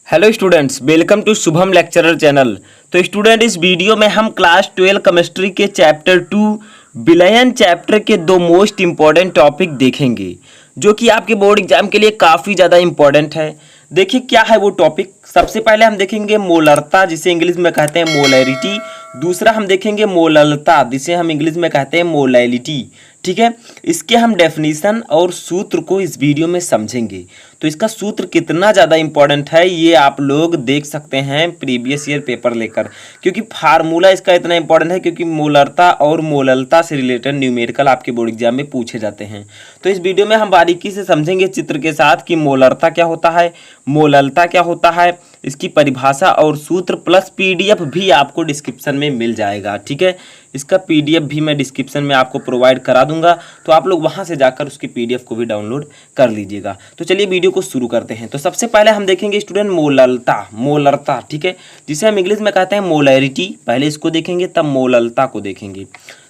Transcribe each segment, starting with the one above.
Hello students, welcome to Shubham lecturer channel. तो student, इस video में हम क्लास 12 केमिस्ट्री के चैप्टर 2 विलयन चैप्टर के दो मोस्ट इम्पॉर्टेंट टॉपिक देखेंगे जो कि आपके बोर्ड एग्जाम के लिए काफ़ी ज़्यादा इम्पॉर्टेंट है। देखिए क्या है वो टॉपिक। सबसे पहले हम देखेंगे मोलरता, जिसे इंग्लिश में कहते हैं मोलैरिटी। दूसरा हम देखेंगे मोललता, जिसे हम इंग्लिश में कहते हैं मोलैलिटी। ठीक है, इसके हम डेफिनेशन और सूत्र को इस वीडियो में समझेंगे। तो इसका सूत्र कितना ज़्यादा इंपॉर्टेंट है ये आप लोग देख सकते हैं प्रीवियस ईयर पेपर लेकर, क्योंकि फार्मूला इसका इतना इंपॉर्टेंट है क्योंकि मोलरता और मोललता से रिलेटेड न्यूमेरिकल आपके बोर्ड एग्जाम में पूछे जाते हैं। तो इस वीडियो में हम बारीकी से समझेंगे चित्र के साथ कि मोलरता क्या होता है, मोललता क्या होता है, इसकी परिभाषा और सूत्र प्लस पीडीएफ भी आपको डिस्क्रिप्शन में मिल जाएगा। ठीक है, इसका पीडीएफ भी मैं डिस्क्रिप्शन में आपको प्रोवाइड करा दूंगा, तो आप लोग वहां से जाकर उसकी पीडीएफ को भी डाउनलोड कर लीजिएगा। तो चलिए वीडियो को शुरू करते हैं। तो सबसे पहले हम देखेंगे स्टूडेंट मोलरता। ठीक है, जिसे हम इंग्लिश में कहते हैं मोलैरिटी। पहले इसको देखेंगे तब मोललता को देखेंगे।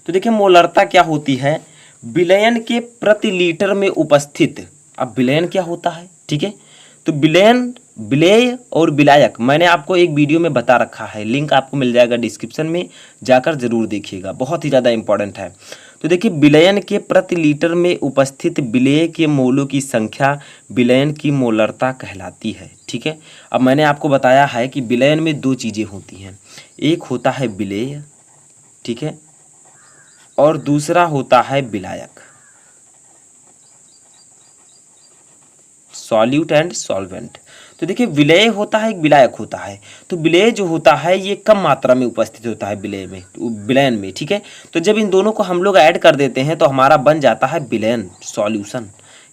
तो देखिए मोलरता क्या होती है। विलयन के प्रति लीटर में उपस्थित, अब विलयन क्या होता है, ठीक है, तो विलयन, विलेय और विलायक मैंने आपको एक वीडियो में बता रखा है, लिंक आपको मिल जाएगा डिस्क्रिप्शन में, जाकर जरूर देखिएगा, बहुत ही ज़्यादा इंपॉर्टेंट है। तो देखिए विलयन के प्रति लीटर में उपस्थित विलेय के मोलों की संख्या विलयन की मोलरता कहलाती है। ठीक है, अब मैंने आपको बताया है कि विलयन में दो चीज़ें होती हैं, एक होता है विलेय, ठीक है, और दूसरा होता है विलायक, सॉल्यूट एंड सॉल्वेंट। तो देखिए विलेय होता है, एक विलायक होता है। तो विलेय जो होता है ये कम मात्रा में उपस्थित होता है विलयन में। ठीक है, तो जब इन दोनों को हम लोग ऐड कर देते हैं तो हमारा बन जाता है विलयन सॉल्यूशन।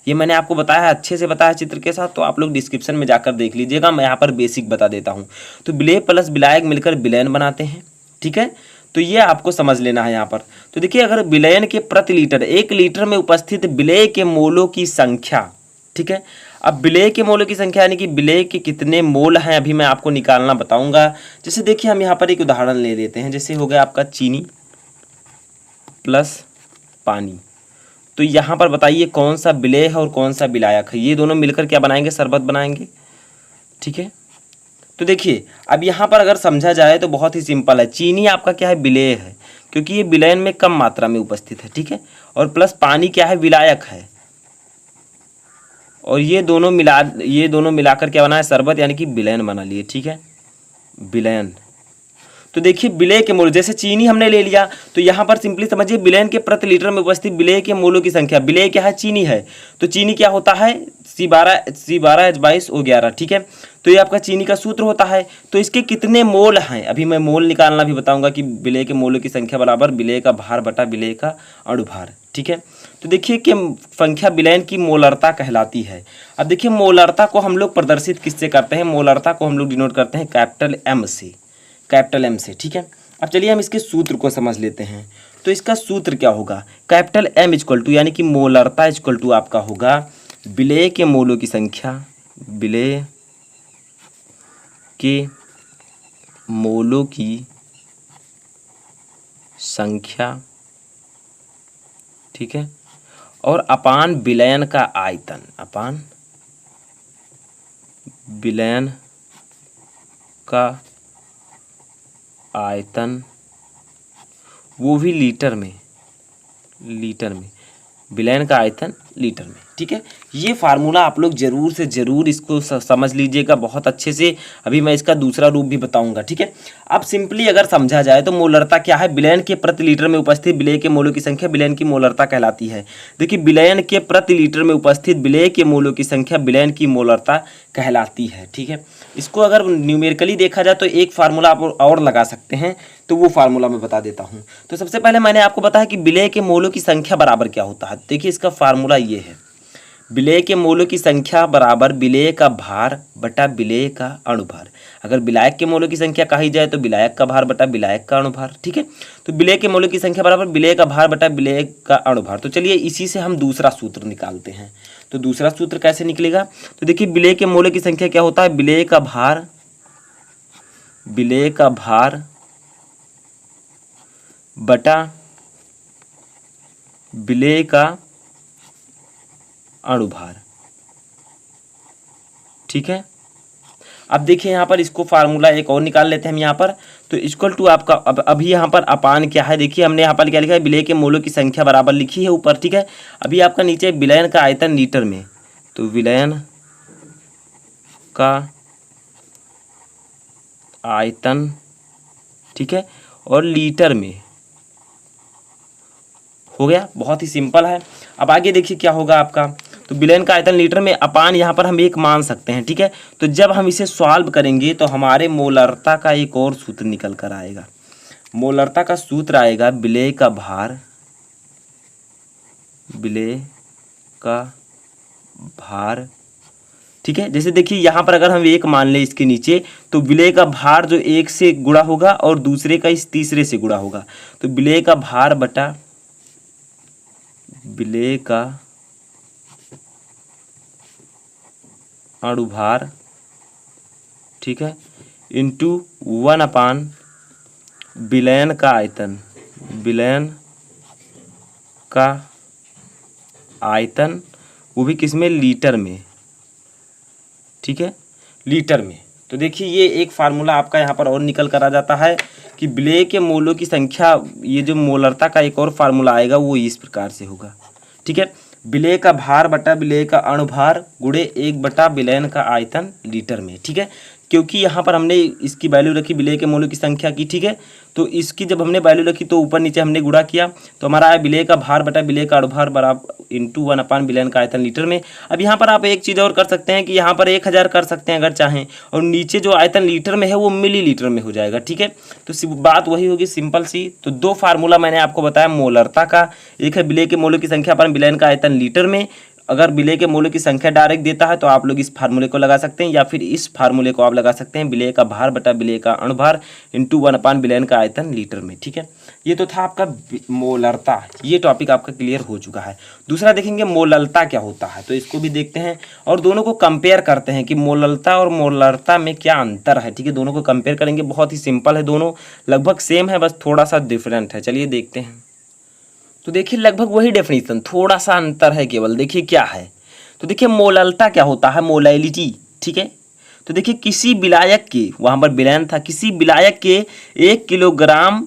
ये मैंने आपको बताया है, अच्छे से बताया चित्र के साथ, तो आप लोग डिस्क्रिप्शन में जाकर देख लीजिएगा, मैं यहाँ पर बेसिक बता देता हूँ। तो विलेय प्लस विलायक मिलकर विलयन बनाते हैं। ठीक है, तो ये आपको समझ लेना है यहाँ पर। तो देखिए अगर विलयन के प्रति लीटर, 1 लीटर में उपस्थित विलेय के मोलों की संख्या, ठीक है, अब विलेय के मोलों की संख्या यानी कि विलेय के कितने मोल हैं अभी मैं आपको निकालना बताऊंगा। जैसे देखिए हम यहाँ पर एक उदाहरण ले लेते हैं, जैसे हो गया आपका चीनी प्लस पानी। तो यहाँ पर बताइए कौन सा विलेय है और कौन सा विलायक है, ये दोनों मिलकर क्या बनाएंगे, शरबत बनाएंगे। ठीक है, तो देखिए अब यहाँ पर अगर समझा जाए तो बहुत ही सिंपल है, चीनी आपका क्या है, विलेय है क्योंकि ये विलयन में कम मात्रा में उपस्थित है। ठीक है, और प्लस पानी क्या है, विलायक है, और ये दोनों मिलाकर क्या बना है, शरबत, यानी कि विलयन बना लिए। ठीक है, विलयन। तो देखिए विलेय के मोल, जैसे चीनी हमने ले लिया तो यहाँ पर सिंपली समझिए विलयन के प्रति लीटर में उपस्थित विलेय के मोलों की संख्या, विलेय क्या है, चीनी है, तो चीनी क्या होता है, C12H22O11। ठीक है, तो ये आपका चीनी का सूत्र होता है। तो इसके कितने मोल हैं अभी मैं मोल निकालना भी बताऊंगा कि विलेय के मोलों की संख्या बराबर विलेय का भार बटा विलेय का अणुभार। ठीक है, तो देखिए कि संख्या विलयन की मोलरता कहलाती है। अब देखिए मोलरता को हम लोग प्रदर्शित किससे करते हैं, मोलरता को हम लोग डिनोट करते हैं कैपिटल एम से, कैपिटल एम से। ठीक है, अब चलिए हम इसके सूत्र को समझ लेते हैं। तो इसका सूत्र क्या होगा, कैपिटल एम इक्वल टू यानी कि मोलरता इक्वल टू आपका होगा विलेय के मोलों की संख्या, विलेय के मोलों की संख्या, ठीक है, और अपान विलयन का आयतन, अपान विलयन का आयतन, वो भी लीटर में, विलयन का आयतन लीटर में। ठीक है, ये फार्मूला आप लोग जरूर से जरूर इसको समझ लीजिएगा बहुत अच्छे से, अभी मैं इसका दूसरा रूप भी बताऊंगा। ठीक है, अब सिंपली अगर समझा जाए तो मोलरता क्या है, विलयन के प्रति लीटर में उपस्थित विलेय के मोलों की संख्या विलयन की मोलरता कहलाती है। देखिए विलयन के प्रति लीटर में उपस्थित विलेय के मोलों की संख्या विलयन की मोलरता कहलाती है। ठीक है, इसको अगर न्यूमेरिकली देखा जाए तो एक फार्मूला आप और लगा सकते हैं, तो वो फार्मूला मैं बता देता हूँ। तो सबसे पहले मैंने आपको बताया कि विलेय के मोलों की संख्या बराबर क्या होता है। देखिए इसका फार्मूला ये है, विलेय के मोलों की संख्या बराबर विलेय का भार बटा विलेय का अणुभार। अगर विलायक के मोलों की संख्या कही जाए तो विलायक का भार बटा विलायक का अणुभार। ठीक है, तो विलेय के मोलों की संख्या बराबर विलेय का भार बटा विलेय का अणुभार। तो चलिए इसी से हम दूसरा सूत्र निकालते हैं। तो दूसरा सूत्र कैसे निकलेगा, तो देखिए विलेय के मोलों की संख्या क्या होता है, विलेय का भार बटा विलेय का अणुभार। ठीक है, अब देखिए यहाँ पर इसको फार्मूला एक और निकाल लेते हैं हम यहाँ पर। तो इक्वल टू आपका अब अभी यहाँ पर अपान क्या है, देखिए हमने यहाँ पर क्या लिखा है, विलय के मोलों की संख्या बराबर लिखी है ऊपर, ठीक है। अभी आपका नीचे विलयन का आयतन लीटर में, तो विलयन का आयतन, ठीक है, और लीटर में हो गया, बहुत ही सिंपल है। अब आगे देखिए क्या होगा आपका, तो विलयन का आयतन लीटर में अपान यहाँ पर हम एक मान सकते हैं, ठीक है। तो जब हम इसे सॉल्व करेंगे तो हमारे मोलरता का एक और सूत्र निकल कर आएगा। मोलरता का सूत्र आएगा विलय का भार, विलय का भार, ठीक है। जैसे देखिए यहाँ पर अगर हम एक मान लें इसके नीचे, तो विलय का भार जो एक से गुणा होगा और दूसरे का इस तीसरे से गुणा होगा, तो विलय का भार बटा विलय का अणुभार, ठीक है, इंटू 1 विलयन का आयतन, विलयन का आयतन, वो भी किस में, लीटर में, ठीक है, लीटर में। तो देखिए ये एक फार्मूला आपका यहाँ पर और निकल कर आ जाता है कि विलय के मोलों की संख्या, ये जो मोलरता का एक और फार्मूला आएगा वो इस प्रकार से होगा, ठीक है। विलय का भार बटा विलय का अणुभार गुणे 1 बटा विलयन का आयतन लीटर में, ठीक है। क्योंकि यहाँ पर हमने इसकी वैल्यू रखी विलय के मोलों की संख्या की, ठीक है। तो इसकी जब हमने वैल्यू रखी तो ऊपर नीचे हमने गुणा किया, तो हमारा आया विलय का भार बटा विलय का अणुभार बराबर इंटू 1 विलयन का आयतन लीटर में। अब यहाँ पर आप एक चीज़ और कर सकते हैं कि यहाँ पर 1000 कर सकते हैं अगर चाहें, और नीचे जो आयतन लीटर में है वो मिलीलीटर में हो जाएगा, ठीक है। तो बात वही होगी सिंपल सी। तो दो फार्मूला मैंने आपको बताया मोलरता का, एक है विलय के मोलों की संख्या पर विलयन का आयतन लीटर में। अगर विलय के मोलों की संख्या डायरेक्ट देता है तो आप लोग इस फार्मूले को लगा सकते हैं, या फिर इस फार्मूले को आप लगा सकते हैं, विलय का भार बटा विलय का अणुभार इंटू 1 विलयन का आयतन लीटर में, ठीक है। ये तो था आपका मोलरता, ये टॉपिक आपका क्लियर हो चुका है। दूसरा देखेंगे मोललता क्या होता है, तो इसको भी देखते हैं और दोनों को कंपेयर करते हैं कि मोललता और मोलरता में क्या अंतर है, ठीक है। दोनों को कंपेयर करेंगे, बहुत ही सिंपल है, दोनों लगभग सेम है, बस थोड़ा सा डिफरेंट है। चलिए देखते हैं। तो देखिए लगभग वही डेफिनेशन, थोड़ा सा अंतर है केवल। देखिए क्या है, तो देखिए मोललता क्या होता है, मोलैलिटी, ठीक है। तो देखिए किसी विलायक के, वहाँ पर विलयन था, किसी विलायक के 1 किलोग्राम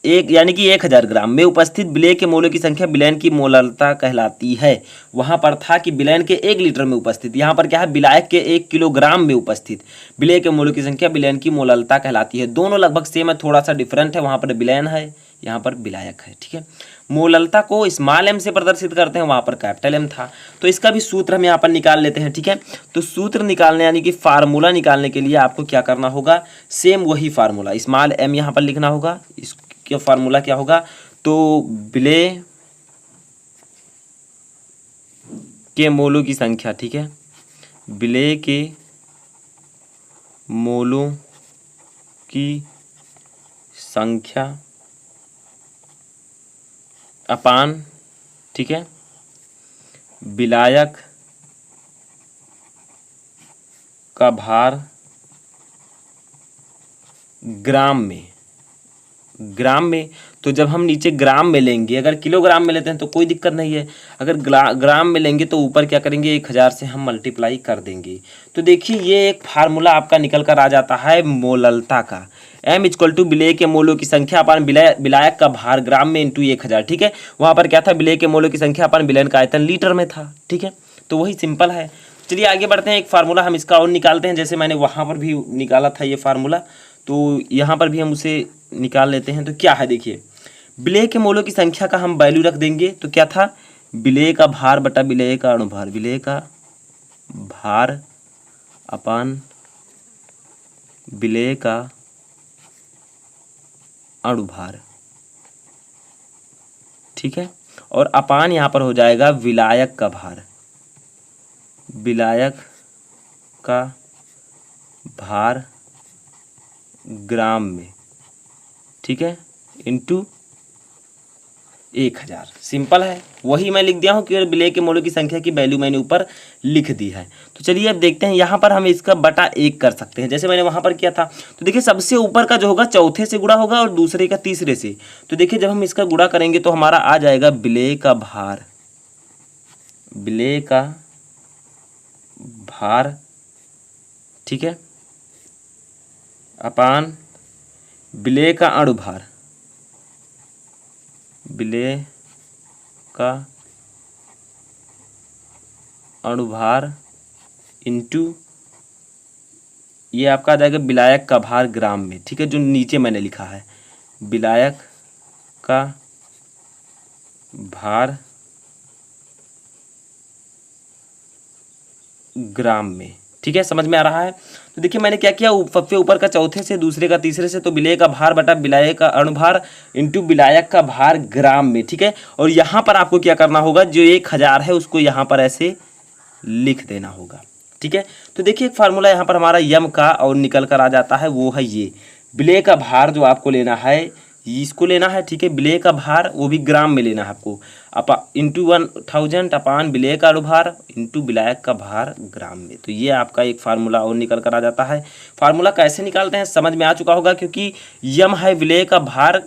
एक यानी कि 1000 ग्राम में उपस्थित विलय के मोलों की संख्या विलयन की मोललता कहलाती है। वहाँ पर था कि विलयन के 1 लीटर में उपस्थित, यहाँ पर क्या है, विलायक के 1 किलोग्राम में उपस्थित विलय के मोलों की संख्या विलयन की मोललता कहलाती है। दोनों लगभग सेम है, थोड़ा सा डिफरेंट है, वहाँ पर विलयन है, यहाँ पर विलायक है, ठीक है। मोललता को स्मॉल एम से प्रदर्शित करते हैं, वहाँ पर कैपिटल एम था। तो इसका भी सूत्र हम यहाँ पर निकाल लेते हैं, ठीक है। तो सूत्र निकालने यानी कि फार्मूला निकालने के लिए आपको क्या करना होगा, सेम वही फार्मूला, स्मॉल एम यहाँ पर लिखना होगा। इसका फार्मूला क्या होगा, तो विलय के मोलों की संख्या, ठीक है, विलय के मोलों की संख्या अपान, ठीक है, विलायक का भार ग्राम में, ग्राम में। तो जब हम नीचे ग्राम में लेंगे, अगर किलोग्राम में लेते हैं तो कोई दिक्कत नहीं है, अगर ग्राम में लेंगे तो ऊपर क्या करेंगे, 1000 से हम मल्टीप्लाई कर देंगे। तो देखिए ये एक फार्मूला आपका निकल कर आ जाता है मोललता का, m इक्वल टू विलय के मोलों की संख्या अपन विलायक का भार ग्राम में इंटू 1000, ठीक है। वहाँ पर क्या था, विलय के मोलों की संख्या अपन विलयन का आयतन लीटर में था, ठीक है। तो वही सिंपल है। चलिए आगे बढ़ते हैं, एक फार्मूला हम इसका और निकालते हैं, जैसे मैंने वहाँ पर भी निकाला था ये फार्मूला, तो यहाँ पर भी हम उसे निकाल लेते हैं। तो क्या है देखिए, विलय के मोलों की संख्या का हम वैल्यू रख देंगे, तो क्या था, विलय का भार बटा विलय का अणुभार, विलय का भार अपान विलय का अणुभार, ठीक है। और अपान यहाँ पर हो जाएगा विलायक का भार, विलायक का भार ग्राम में, ठीक है, इंटू 1000। सिंपल है, वही मैं लिख दिया हूँ कि विलय के मोलों की संख्या की वैल्यू मैंने ऊपर लिख दी है। तो चलिए अब देखते हैं, यहाँ पर हम इसका बटा 1 कर सकते हैं, जैसे मैंने वहाँ पर किया था। तो देखिए सबसे ऊपर का जो होगा चौथे से गुणा होगा और दूसरे का तीसरे से। तो देखिए जब हम इसका गुणा करेंगे तो हमारा आ जाएगा विलय का भार, विलय का भार, ठीक है, अपान विलेय का अणुभार, विलेय का अणुभार इंटू ये आपका आ जाएगा विलायक का भार ग्राम में, ठीक है, जो नीचे मैंने लिखा है विलायक का भार ग्राम में, ठीक है, समझ में आ रहा है। तो देखिए मैंने क्या किया, सबसे ऊपर का चौथे से, दूसरे का तीसरे से, तो विलेय का भार बटा विलायक का अणुभार इंटू विलायक का भार ग्राम में, ठीक है। और यहाँ पर आपको क्या करना होगा, जो 1000 है उसको यहाँ पर ऐसे लिख देना होगा, ठीक है। तो देखिए एक फार्मूला यहाँ पर हमारा यम का और निकल कर आ जाता है, वो है ये विलेय का भार जो आपको लेना है इसको लेना है, ठीक है, विलेय का भार वो भी ग्राम में लेना है आपको, इंटू 1000 अपान विलेय का अणुभार इंटू विलायक का भार ग्राम में। तो ये आपका एक फार्मूला और निकल कर आ जाता है। फार्मूला कैसे निकालते हैं समझ में आ चुका होगा, क्योंकि यम है विलेय का भार,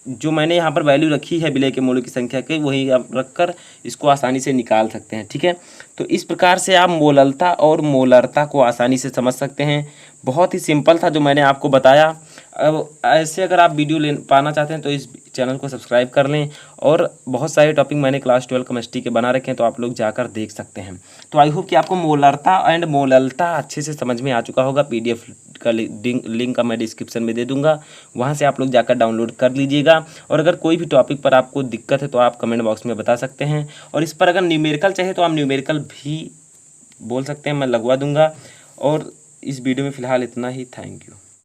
जो मैंने यहाँ पर वैल्यू रखी है विलेय के मोलों की संख्या के, वही आप रखकर इसको आसानी से निकाल सकते हैं, ठीक है। तो इस प्रकार से आप मोललता और मोलरता को आसानी से समझ सकते हैं। बहुत ही सिंपल था जो मैंने आपको बताया। अब ऐसे अगर आप वीडियो ले पाना चाहते हैं तो इस चैनल को सब्सक्राइब कर लें, और बहुत सारे टॉपिक मैंने क्लास 12 केमिस्ट्री के बना रखे हैं, तो आप लोग जाकर देख सकते हैं। तो आई होप कि आपको मोलरता एंड मोललता अच्छे से समझ में आ चुका होगा। PDF का लिंक का मैं डिस्क्रिप्शन में दे दूंगा, वहाँ से आप लोग जाकर डाउनलोड कर लीजिएगा। और अगर कोई भी टॉपिक पर आपको दिक्कत है तो आप कमेंट बॉक्स में बता सकते हैं, और इस पर अगर न्यूमेरिकल चाहिए तो आप न्यूमेरिकल भी बोल सकते हैं, मैं लगवा दूंगा। और इस वीडियो में फ़िलहाल इतना ही। Thank you.